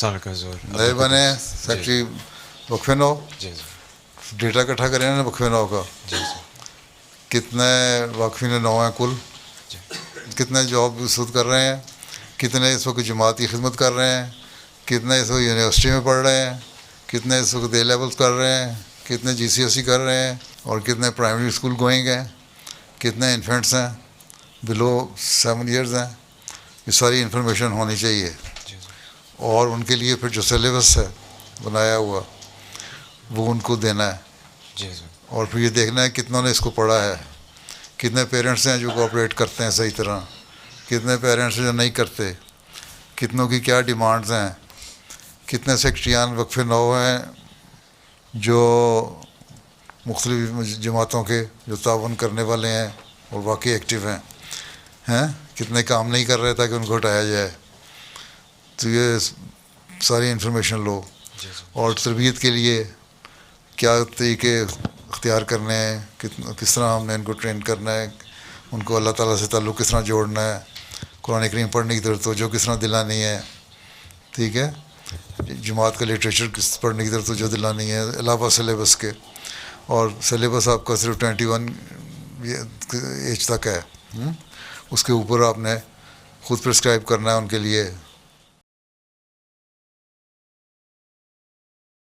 السلام علیکم حضور. نئے بنے ہیں سیکٹری وقف نو. جی جی ڈیٹا اکٹھا کریں نا وقف نو کا. جی جی کتنے واقفین نو ہیں کل, جی کتنے جاب اس وقت کر رہے ہیں, کتنے اس وقت جماعتی خدمت کر رہے ہیں, کتنے اس وقت یونیورسٹی میں پڑھ رہے ہیں, کتنے اس وقت اے لیولس کر رہے ہیں, کتنے جی سی ایس سی کر رہے ہیں, اور کتنے پرائمری اسکول گوئنگ ہیں, کتنے انفینٹس ہیں بلو 7 ایئرز ہیں. یہ ساری انفارمیشن ہونی چاہیے. جی اور ان کے لیے پھر جو سلیبس ہے بنایا ہوا وہ ان کو دینا ہے. جی جی اور پھر یہ دیکھنا ہے کتنوں نے اس کو پڑھا ہے, کتنے پیرنٹس ہیں جو کوآپریٹ کرتے ہیں صحیح طرح, کتنے پیرنٹس ہیں جو نہیں کرتے, کتنوں کی کیا ڈیمانڈز ہیں, کتنے سیکٹریان وقف نو ہیں جو مختلف جماعتوں کے جو تعاون کرنے والے ہیں اور واقعی ایکٹیو ہیں, کتنے کام نہیں کر رہے تاکہ ان کو ہٹایا جائے. تو یہ ساری انفارمیشن لو. جی اور تربیت کے لیے کیا طریقے اختیار کرنے ہیں, کس طرح ہم نے ان کو ٹرین کرنا ہے, ان کو اللہ تعالیٰ سے تعلق کس طرح جوڑنا ہے, قرآن کریم پڑھنے کی طرف توجہ کس طرح دلانی ہے, ٹھیک ہے, جماعت کا لٹریچر کس پڑھنے کی طرف توجہ دلانی ہے علاوہ سلیبس کے. اور سلیبس آپ کا صرف 21 ایج تک ہے, اس کے اوپر آپ نے خود پرسکرائب کرنا ہے ان کے لیے